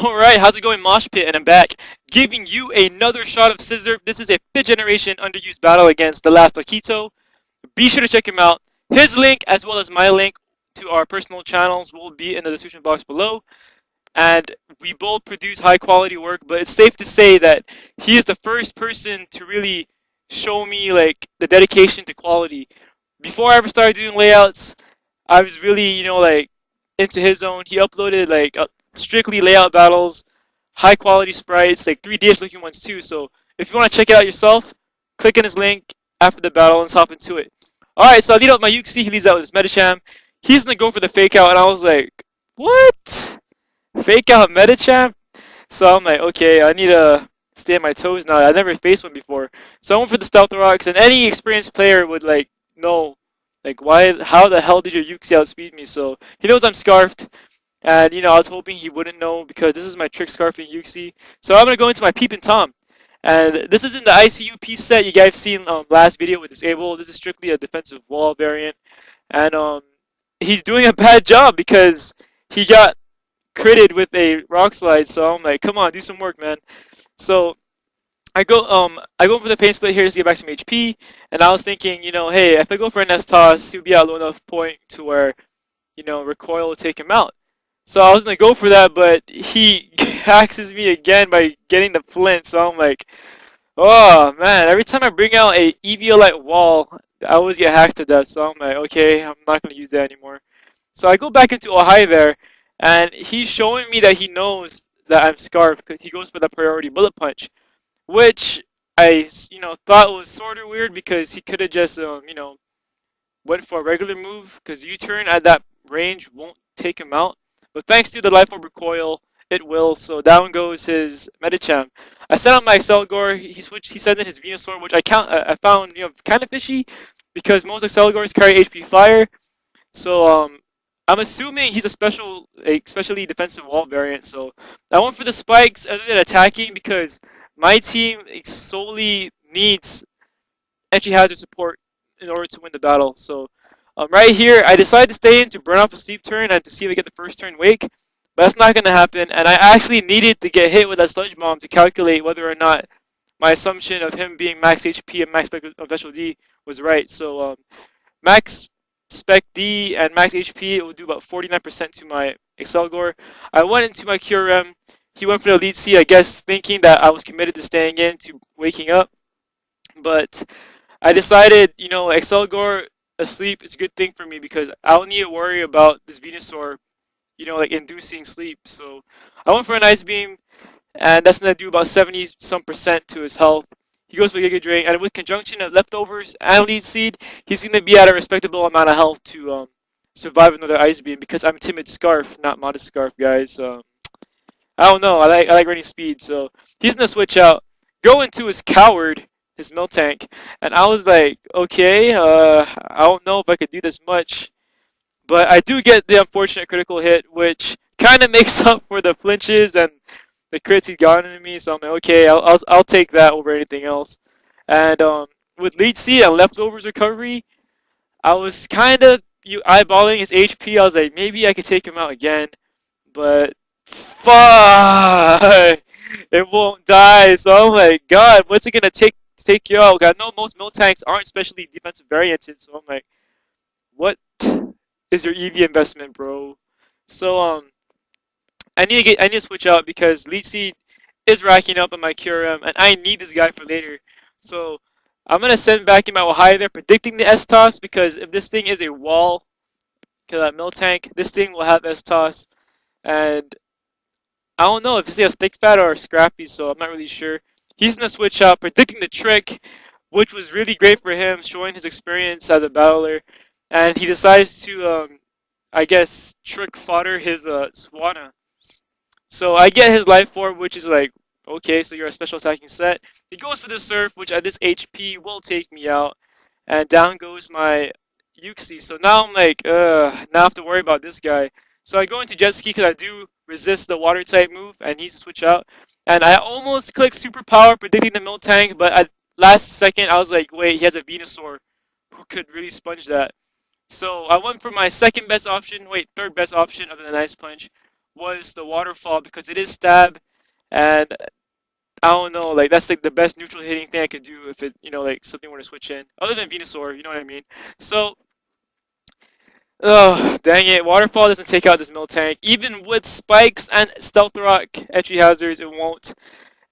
Alright, how's it going, MoshPit? And I'm back, giving you another shot of SiZZirP. This is a 5th generation underused battle against TheLastTaquito. Be sure to check him out. His link, as well as my link to our personal channels, will be in the description box below. And we both produce high quality work, but it's safe to say that he is the first person to really show me like the dedication to quality. Before I ever started doing layouts, I was really, like into his own. He uploaded like strictly layout battles, high quality sprites, like 3D looking ones too. So if you want to check it out yourself, click on his link after the battle and let's hop into it. Alright, so I lead out my Yuxi, he leads out with his Metacham. He's gonna go for the fake out, and I was like, what? Fake out Metacham? So I'm like, okay, I need to stay on my toes now. I never faced one before. So I went for the Stealth Rocks, and any experienced player would like know, like, how the hell did your Yuxi outspeed me? So he knows I'm Scarfed. And I was hoping he wouldn't know because this is my trick scarfing Yuxi. So I'm gonna go into my Peep and Tom. And this isn't the ICU piece set you guys seen last video with Disable. This is strictly a defensive wall variant. And he's doing a bad job because he got critted with a rock slide. So I'm like, come on, do some work, man. So I go for the pain split here to get back some HP. And I was thinking, hey, if I go for an S toss, he'll be at low enough point to where recoil will take him out. So I was gonna go for that, but he axes me again by getting the flint. So I'm like, oh man! Every time I bring out a Eviolite wall, I always get hacked to death. So I'm like, okay, I'm not gonna use that anymore. So I go back into Ohio there, and he's showing me that he knows that I'm Scarf because he goes for the priority bullet punch, which I thought was sort of weird because he could have just went for a regular move because U-turn at that range won't take him out. But thanks to the Life Orb recoil, it will. So down goes his Medicham. I sent out my Excelgor. He sent in his Venusaur, which I found kind of fishy because most Excelgors carry HP Fire. So I'm assuming he's a specially defensive wall variant. So I went for the spikes other than attacking because my team solely needs entry hazard support in order to win the battle. So right here, I decided to stay in to burn off a sleep turn and to see if I get the first turn wake. But that's not going to happen. And I actually needed to get hit with that sludge bomb to calculate whether or not my assumption of him being max HP and max spec of Vessel D was right. So max spec D and max HP, it will do about 49% to my Excelgor. I went into my QRM. He went for the lead C, I guess, thinking that I was committed to staying in to waking up. But I decided, Excelgor asleep is a good thing for me because I don't need to worry about this Venusaur, like inducing sleep. So I went for an Ice Beam, and that's gonna do about 70% to his health. He goes for Giga Drain, and with conjunction of leftovers and lead seed, he's gonna be at a respectable amount of health to survive another Ice Beam because I'm Timid Scarf, not Modest Scarf, guys. I don't know. I like running speed, so he's gonna switch out, go into his Coward, his Miltank, and I was like, okay, I don't know if I could do this much, but I do get the unfortunate critical hit, which kind of makes up for the flinches and the crits he's gotten to me. So I'm like, okay, I'll take that over anything else. And with lead seed and leftovers recovery, I was kind of eyeballing his HP. I was like, maybe I could take him out again, but fuck, it won't die. So I'm like, God, what's it gonna take you out? I know most mill tanks aren't specially defensive varianted, so I'm like, what is your EV investment, bro? So I need to switch out because Leech Seed is racking up on my QRM, and I need this guy for later. So I'm gonna send back in my Ohio there, predicting the S toss because if this thing is a wall, kill that mill tank, this thing will have S toss, and I don't know if it's a stick fat or a scrappy, so I'm not really sure. He's gonna switch out, predicting the trick, which was really great for him, showing his experience as a battler. And he decides to, I guess, trick fodder his Swanna. So I get his life orb, which is like, okay, so you're a special attacking set. He goes for the surf, which at this HP will take me out. And down goes my Yuxi. So now I'm like, now I have to worry about this guy. So I go into Jet Ski because I do resist the water type move and he's to switch out. And I almost clicked Superpower predicting the Miltank, but at last second I was like, wait, he has a Venusaur who could really sponge that. So I went for my third best option other than Ice Punch, was the waterfall because it is stab, and I don't know, like that's like the best neutral hitting thing I could do if it, like something were to switch in, other than Venusaur, you know what I mean? So, oh dang it, waterfall doesn't take out this Miltank, even with spikes and stealth rock entry hazards, it won't.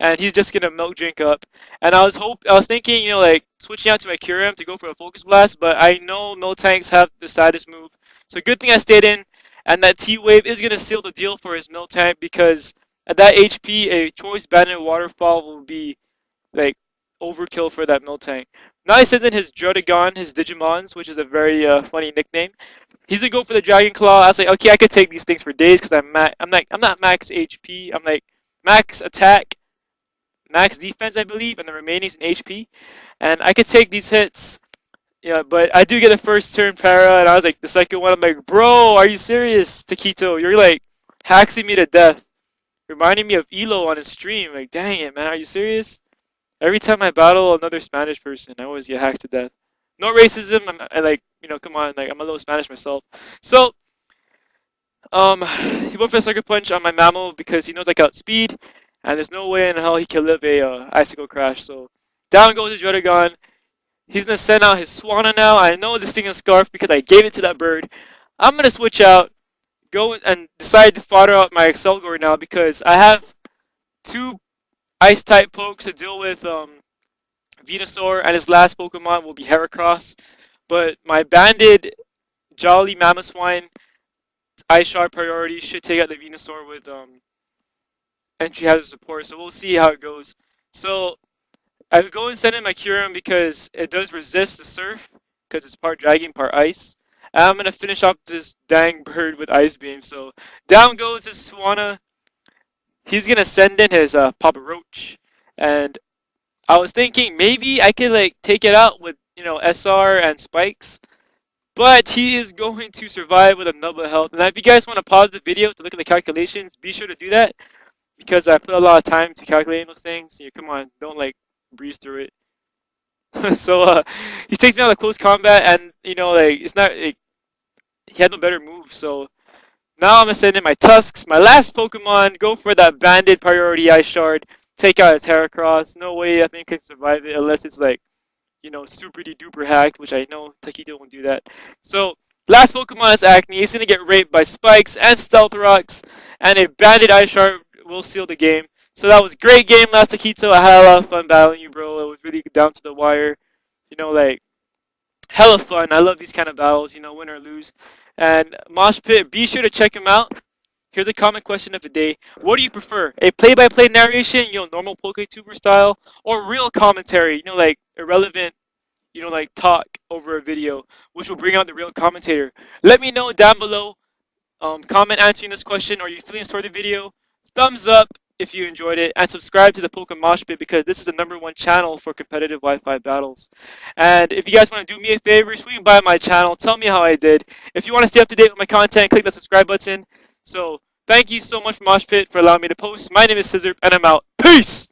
And he's just gonna milk drink up. And I was thinking, like switching out to my Kyurem to go for a Focus Blast, but I know Miltanks have the saddest move, so good thing I stayed in. And that T Wave is gonna seal the deal for his Miltank because at that HP, a Choice Bandit Waterfall will be like overkill for that Miltank. Now he says in his Druddigon, his Digimons, which is a very funny nickname. He's gonna go for the Dragon Claw. I was like, okay, I could take these things for days because I'm not max HP. I'm like max attack, max defense, I believe, and the remaining is in HP. And I could take these hits. Yeah, but I do get the first turn para, and I was like, the second one, I'm like, bro, are you serious, Taquito? You're like hacking me to death. Reminding me of Elo on his stream. Like, dang it, man, are you serious? Every time I battle another Spanish person, I always get hacked to death. No racism. I like, come on, like I'm a little Spanish myself. So, he went for a Sucker Punch on my Mammal because he knows I got speed, and there's no way in hell he can live a Icicle Crash. So, down goes his Druddigon. He's gonna send out his Swanna now. I know this thing is Scarf because I gave it to that bird. I'm gonna switch out, go and decide to fodder out my Excelgor now because I have two Ice type pokes to deal with Venusaur, and his last Pokemon will be Heracross. But my banded Jolly Mamoswine Ice Shard priority should take out the Venusaur with entry hazard support. So we'll see how it goes. So I would go and send in my Kyurem because it does resist the Surf because it's part Dragon, part Ice. And I'm gonna finish off this dang bird with Ice Beam. So down goes his Swanna. He's gonna send in his Papa Roach, and I was thinking maybe I could like take it out with SR and spikes, but he is going to survive with a double health. And if you guys want to pause the video to look at the calculations, be sure to do that because I put a lot of time to calculating those things. Come on, don't like breeze through it. So he takes me out of close combat, and like it's not like, he had no better move. So now I'm gonna send in my Tusks, my last Pokemon, go for that banded priority Ice Shard, take out his Heracross. No way I think I can survive it unless it's like, super duper hacked, which I know Taquito won't do that. So last Pokemon is Acne. He's gonna get raped by Spikes and Stealth Rocks, and a banded Ice Shard will seal the game. So that was a great game, Last Taquito. I had a lot of fun battling you, bro. It was really down to the wire. Like hella fun. I love these kind of battles, win or lose. And MoshPit, be sure to check him out. Here's a common question of the day. What do you prefer? A play-by-play narration, normal PokeTuber style, or real commentary, like irrelevant, like talk over a video, which will bring out the real commentator? Let me know down below. Comment answering this question or your feelings toward the video. Thumbs up if you enjoyed it, and subscribe to the PokeMoshPit because this is the #1 channel for competitive Wi-Fi battles. And if you guys want to do me a favor, swing by my channel, tell me how I did. If you want to stay up to date with my content, click the subscribe button. So thank you so much, MoshPit, for allowing me to post. My name is SiZZirP, and I'm out. Peace!